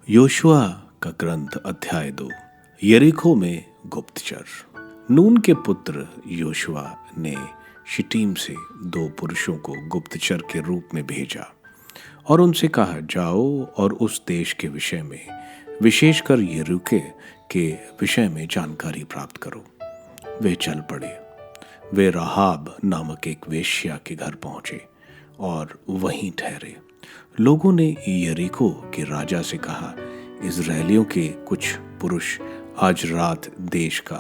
Yoshua का ग्रंथ अध्याय 2। यरीको में गुप्तचर। नून के पुत्र योशुआ ने शिटीम से 2 पुरुषों को गुप्तचर के रूप में भेजा और उनसे कहा, जाओ और उस देश के विषय में, विशेषकर यरीको के विषय में जानकारी प्राप्त करो। वे चल पड़े। वे राहाब नामक एक वेश्या के घर पहुंचे और वहीं ठहरे। लोगों ने यरीको के राजा से कहा, इजरायलियों के कुछ पुरुष आज रात देश का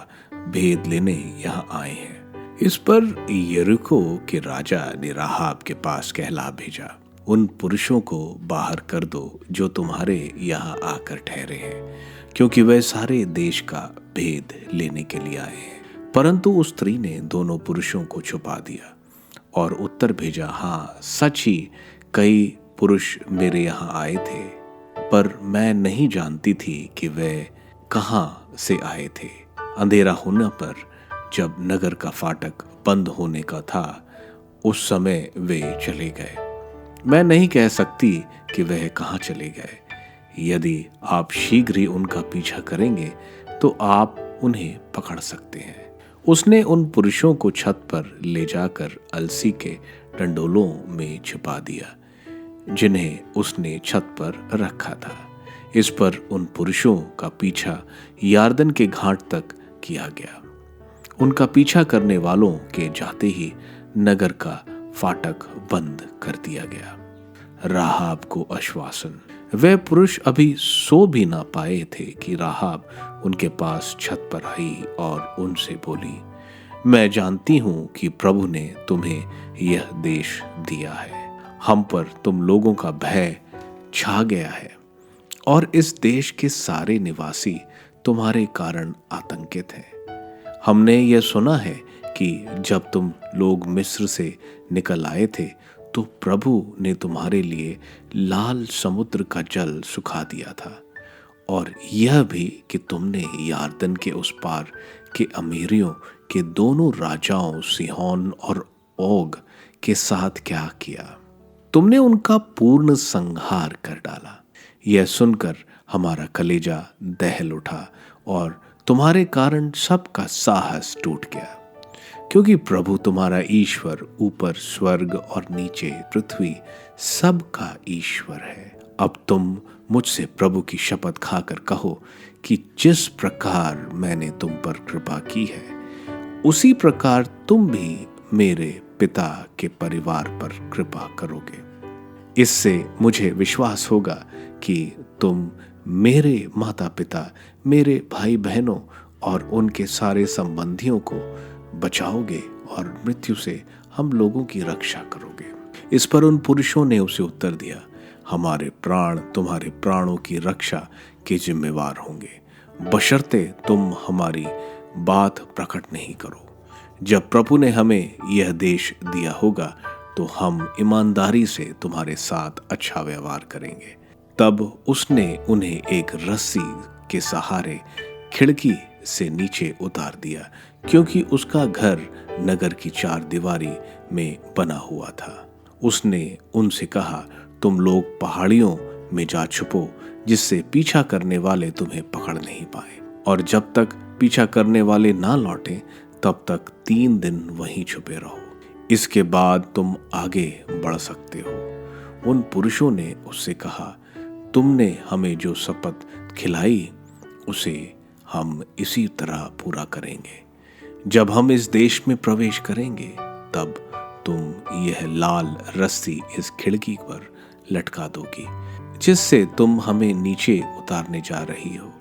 भेद लेने यहाँ आए हैं। इस पर यरीको के राजा ने राहाब के पास कहला भेजा, उन पुरुषों को बाहर कर दो जो तुम्हारे यहाँ आकर ठहरे हैं, क्योंकि वे सारे देश का भेद लेने के लिए आए हैं। परंतु उस स्त्री ने दोनों पुरुषों को छुपा दिया और उत्तर भेजा, हाँ सच ही कई पुरुष मेरे यहाँ आए थे, पर मैं नहीं जानती थी कि वे कहाँ से आए थे। अंधेरा होने पर जब नगर का फाटक बंद होने का था, उस समय वे चले गए। मैं नहीं कह सकती कि वह कहाँ चले गए। यदि आप शीघ्र ही उनका पीछा करेंगे तो आप उन्हें पकड़ सकते हैं। उसने उन पुरुषों को छत पर ले जाकर अलसी के डंडोलों में छिपा दिया, जिन्हें उसने छत पर रखा था। इस पर उन पुरुषों का पीछा यार्दन के घाट तक किया गया। उनका पीछा करने वालों के जाते ही नगर का फाटक बंद कर दिया गया। राहाब को आश्वासन। वे पुरुष अभी सो भी ना पाए थे कि राहाब उनके पास छत पर आई और उनसे बोली, मैं जानती हूं कि प्रभु ने तुम्हें यह देश दिया है। हम पर तुम लोगों का भय छा गया है और इस देश के सारे निवासी तुम्हारे कारण आतंकित हैं। हमने यह सुना है कि जब तुम लोग मिस्र से निकल आए थे तो प्रभु ने तुम्हारे लिए लाल समुद्र का जल सुखा दिया था, और यह भी कि तुमने यार्दन के उस पार के अमीरियों के दोनों राजाओं सिहोन और ओग के साथ क्या किया। तुमने उनका पूर्ण संहार कर डाला। यह सुनकर हमारा कलेजा दहल उठा और तुम्हारे कारण सबका साहस टूट गया, क्योंकि प्रभु तुम्हारा ईश्वर ऊपर स्वर्ग और नीचे पृथ्वी सबका ईश्वर है। अब तुम मुझसे प्रभु की शपथ खाकर कहो कि जिस प्रकार मैंने तुम पर कृपा की है, उसी प्रकार तुम भी मेरे पिता के परिवार पर कृपा करोगे। इससे मुझे विश्वास होगा कि तुम मेरे माता पिता, मेरे भाई बहनों और उनके सारे संबंधियों को बचाओगे और मृत्यु से हम लोगों की रक्षा करोगे। इस पर उन पुरुषों ने उसे उत्तर दिया, हमारे प्राण तुम्हारे प्राणों की रक्षा के जिम्मेवार होंगे, बशर्ते तुम हमारी बात प्रकट नहीं करो। जब प्रभु ने हमें यह देश दिया होगा तो हम ईमानदारी से तुम्हारे साथ अच्छा व्यवहार करेंगे। तब उसने उन्हें एक रस्सी के सहारे खिड़की से नीचे उतार दिया, क्योंकि उसका घर नगर की 4 दीवारी में बना हुआ था। उसने उनसे कहा, तुम लोग पहाड़ियों में जा छुपो, जिससे पीछा करने वाले तुम्हें पकड़ नहीं पाए, और जब तक पीछा करने वाले ना लौटे तब तक 3 दिन वहीं छुपे रहो। इसके बाद तुम आगे बढ़ सकते हो। उन पुरुषों ने उससे कहा, तुमने हमें जो शपथ खिलाई उसे हम इसी तरह पूरा करेंगे। जब हम इस देश में प्रवेश करेंगे तब तुम यह लाल रस्सी इस खिड़की पर लटका दोगी, जिससे तुम हमें नीचे उतारने जा रही हो।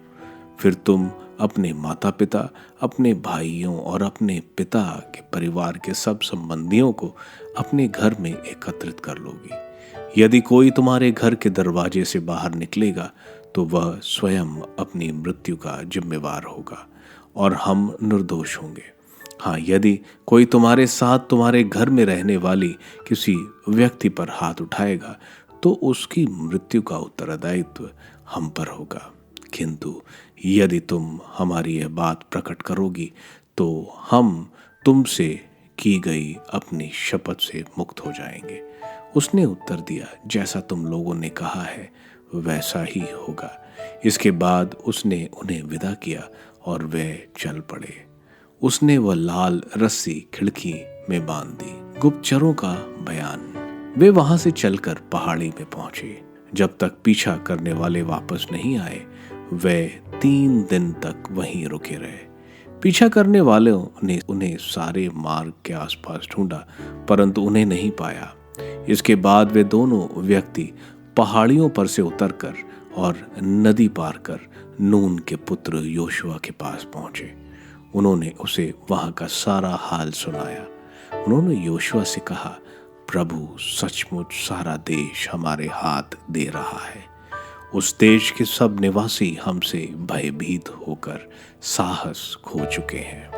फिर तुम अपने माता पिता, अपने भाइयों और अपने पिता के परिवार के सब संबंधियों को अपने घर में एकत्रित कर लोगी। यदि कोई तुम्हारे घर के दरवाजे से बाहर निकलेगा तो वह स्वयं अपनी मृत्यु का जिम्मेवार होगा और हम निर्दोष होंगे। हाँ, यदि कोई तुम्हारे साथ तुम्हारे घर में रहने वाली किसी व्यक्ति पर हाथ उठाएगा तो उसकी मृत्यु का उत्तरदायित्व हम पर होगा। किंतु यदि तुम हमारी यह बात प्रकट करोगी तो हम तुमसे की गई अपनी शपथ से मुक्त हो जाएंगे। उसने उत्तर दिया, जैसा तुम लोगों ने कहा है वैसा ही होगा। इसके बाद उसने उन्हें विदा किया और वे चल पड़े। उसने वह लाल रस्सी खिड़की में बांध दी। गुप्तचरों का बयान। वे वहां से चलकर पहाड़ी में पहुंचे। जब तक पीछा करने वाले वापस नहीं आए, वे 3 दिन तक वहीं रुके रहे। पीछा करने वालों ने उन्हें सारे मार्ग के आसपास ढूंढा, परंतु उन्हें नहीं पाया। इसके बाद वे दोनों व्यक्ति पहाड़ियों पर से उतरकर और नदी पार कर नून के पुत्र योशुआ के पास पहुंचे। उन्होंने उसे वहां का सारा हाल सुनाया। उन्होंने योशुआ से कहा, प्रभु सचमुच सारा देश हमारे हाथ दे रहा है। उस देश के सब निवासी हमसे भयभीत होकर साहस खो चुके हैं।